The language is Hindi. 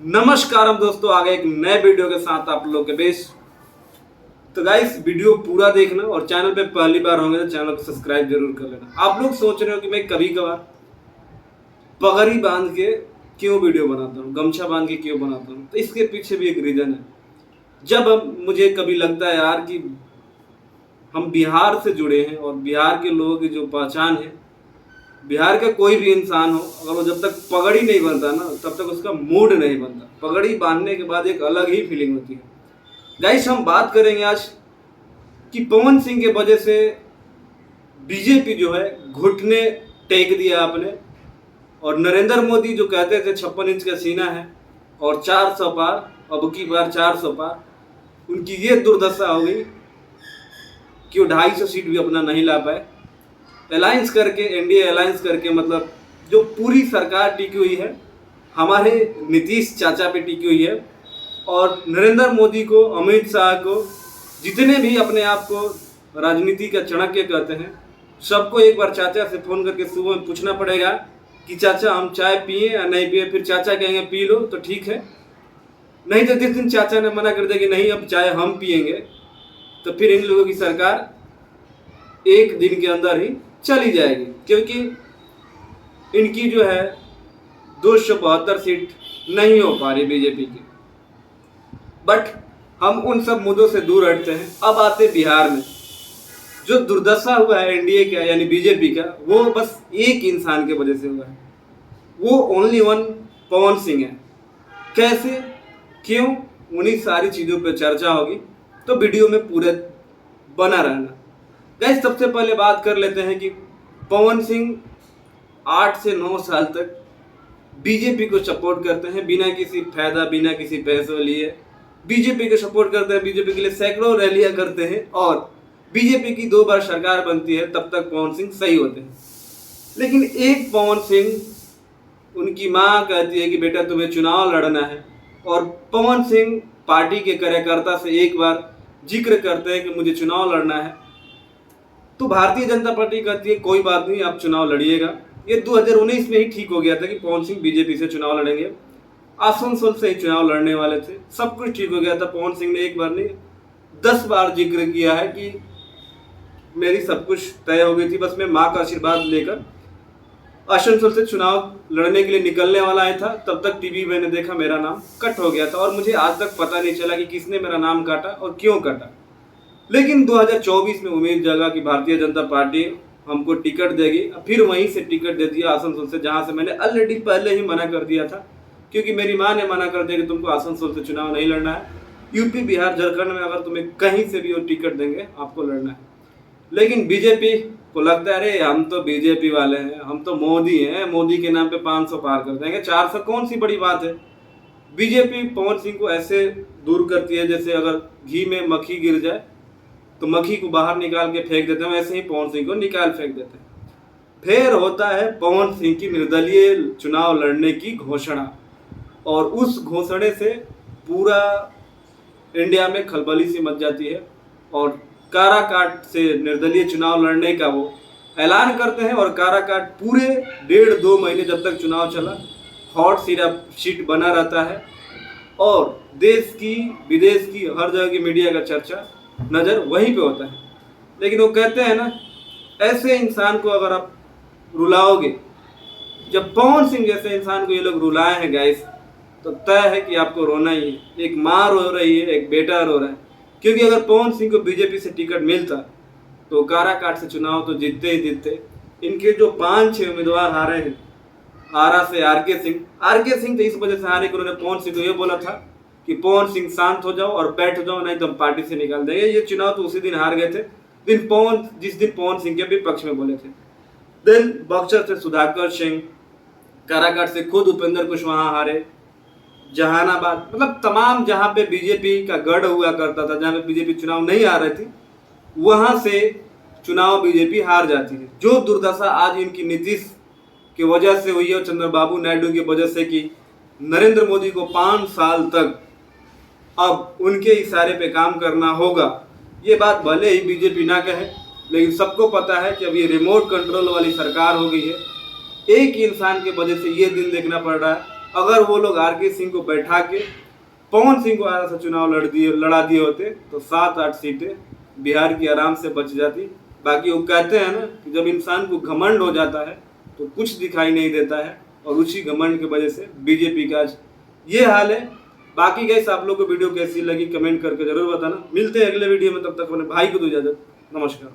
नमस्कार हम दोस्तों, आ गए एक नए वीडियो के साथ आप लोग के बीच। तो गाइस, वीडियो पूरा देखना और चैनल पे पहली बार होंगे तो चैनल को सब्सक्राइब जरूर कर लेना। आप लोग सोच रहे हो कि मैं कभी कभार पगड़ी बांध के क्यों वीडियो बनाता हूँ, गमछा बांध के क्यों बनाता हूँ, तो इसके पीछे भी एक रीजन है। जब मुझे कभी लगता है यार कि हम बिहार से जुड़े हैं और बिहार के लोगों की जो पहचान है, बिहार का कोई भी इंसान हो, अगर वो जब तक पगड़ी नहीं बनता ना तब तक उसका मूड नहीं बनता। पगड़ी बांधने के बाद एक अलग ही फीलिंग होती है। गाइस, हम बात करेंगे आज कि पवन सिंह के वजह से बीजेपी जो है घुटने टेक दिया आपने, और नरेंद्र मोदी जो कहते थे 56 इंच का सीना है और 400 पार, अब की बार 400 पार, उनकी ये दुर्दशा हो गई कि वो 250 सीट भी अपना नहीं ला पाए। अलायंस करके, एनडीए अलायंस करके, मतलब जो पूरी सरकार टिकी हुई है हमारे नीतीश चाचा पे टिकी हुई है, और नरेंद्र मोदी को, अमित शाह को, जितने भी अपने आप को राजनीति का चाणक्य कहते हैं, सबको एक बार चाचा से फोन करके सुबह में पूछना पड़ेगा कि चाचा हम चाय पिए या नहीं पिए। फिर चाचा कहेंगे पी लो तो ठीक है, नहीं तो जिस दिन चाचा ने मना कर दिया कि नहीं अब चाय हम पिएंगे, तो फिर इन लोगों की सरकार एक दिन के अंदर ही चली जाएगी, क्योंकि इनकी जो है 272 सीट नहीं हो पा रही बीजेपी की। बट हम उन सब मुद्दों से दूर हटते हैं। अब आते बिहार में जो दुर्दशा हुआ है एनडीए का यानी बीजेपी का, वो बस एक इंसान के वजह से हुआ है। वो ओनली वन पवन सिंह है। कैसे, क्यों, उन्हीं सारी चीज़ों पर चर्चा होगी, तो वीडियो में पूरे बना रहना। गाइस, सबसे पहले बात कर लेते हैं कि पवन सिंह 8 से 9 साल तक बीजेपी को सपोर्ट करते हैं, बिना किसी फायदा, बिना किसी पैसों लिए बीजेपी को सपोर्ट करते हैं, बीजेपी के लिए सैकड़ों रैलियां करते हैं, और बीजेपी की 2 बार सरकार बनती है तब तक पवन सिंह सही होते हैं। लेकिन एक पवन सिंह, उनकी माँ कहती है कि बेटा तुम्हें चुनाव लड़ना है, और पवन सिंह पार्टी के कार्यकर्ता से एक बार जिक्र करते हैं कि मुझे चुनाव लड़ना है, तो भारतीय जनता पार्टी कहती है कोई बात नहीं, आप चुनाव लड़िएगा। ये 2019 में ही ठीक हो गया था कि पवन सिंह बीजेपी से चुनाव लड़ेंगे। आसनसोल से ही चुनाव लड़ने वाले थे, सब कुछ ठीक हो गया था। पवन सिंह ने एक बार नहीं 10 बार जिक्र किया है कि मेरी सब कुछ तय हो गई थी, बस मैं माँ का आशीर्वाद लेकर आसनसोल से चुनाव लड़ने के लिए निकलने वाला आया था। तब तक टीवी मैंने देखा मेरा नाम कट हो गया था, और मुझे आज तक पता नहीं चला कि किसने मेरा नाम काटा और क्यों काटा। लेकिन 2024 में उम्मीद जगा कि भारतीय जनता पार्टी हमको टिकट देगी। फिर वहीं से टिकट दे दिया आसनसोल से, जहां से मैंने ऑलरेडी पहले ही मना कर दिया था, क्योंकि मेरी माँ ने मना कर दिया कि तुमको आसनसोल से चुनाव नहीं लड़ना है। यूपी, बिहार, झारखंड में अगर तुम्हें कहीं से भी वो टिकट देंगे आपको लड़ना है। लेकिन बीजेपी को लगता है अरे हम तो बीजेपी वाले हैं, हम तो मोदी हैं, मोदी के नाम पे 500 पार कर देंगे, 400 कौन सी बड़ी बात है। बीजेपी पवन सिंह को ऐसे दूर करती है जैसे अगर घी में मक्खी गिर जाए तो मक्खी को बाहर निकाल के फेंक देते हैं, ऐसे ही पवन सिंह को निकाल फेंक देते हैं। फिर होता है पवन सिंह की निर्दलीय चुनाव लड़ने की घोषणा, और उस घोषणे से पूरा इंडिया में खलबली सी मच जाती है, और काराकाट से निर्दलीय चुनाव लड़ने का वो ऐलान करते हैं। और काराकाट पूरे 1.5-2 महीने जब तक चुनाव चला हॉट सीट बना रहता है, और देश की, विदेश की, हर जगह की मीडिया का चर्चा नज़र वहीं पे होता है। लेकिन वो कहते हैं ना, ऐसे इंसान को अगर आप रुलाओगे, जब पवन सिंह जैसे इंसान को ये लोग रुलाए हैं गाइस, तो तय है कि आपको रोना ही है। एक माँ रो रही है, एक बेटा रो रहा है, क्योंकि अगर पवन सिंह को बीजेपी से टिकट मिलता तो काराकाट से चुनाव तो जीतते ही जीतते। इनके जो 5-6 उम्मीदवार हारे हैं, आरा से आरके सिंह तो इस वजह से हारे कि उन्होंने पवन सिंह को ये बोला था कि पवन सिंह शांत हो जाओ और बैठ जाओ, नहीं तो हम पार्टी से निकाल देंगे। ये चुनाव तो उसी दिन हार गए थे जिस दिन पवन सिंह के विपक्ष में बोले थे। देन बक्सर से सुधाकर सिंह, काराकाट से खुद उपेंद्र कुशवाहा हारे, जहानाबाद, मतलब तमाम जहां पे बीजेपी का गढ़ हुआ करता था, जहां पे बीजेपी चुनाव नहीं आ रही थी, वहां से चुनाव बीजेपी हार जाती है। जो दुर्दशा आज इनकी नीतीश की वजह से हुई है, चंद्रबाबू नायडू की वजह से, कि नरेंद्र मोदी को 5 साल तक अब उनके इशारे पे काम करना होगा। ये बात भले ही बीजेपी ना कहे, लेकिन सबको पता है कि अब ये रिमोट कंट्रोल वाली सरकार हो गई है। एक इंसान के वजह से ये दिन देखना पड़ रहा है अगर वो लोग आर के सिंह को बैठा के पवन सिंह को आया सा चुनाव लड़ा दिए होते तो 7-8 सीटें बिहार की आराम से बच जाती। बाकी वो कहते हैं ना कि जब इंसान को घमंड हो जाता है तो कुछ दिखाई नहीं देता है, और उसी घमंड की वजह से बीजेपी का आज ये हाल है। बाकी गाइस आप लोग को वीडियो कैसी लगी कमेंट करके जरूर बताना। मिलते हैं अगले वीडियो में, तब तक अपने भाई को दो इजाजत। नमस्कार।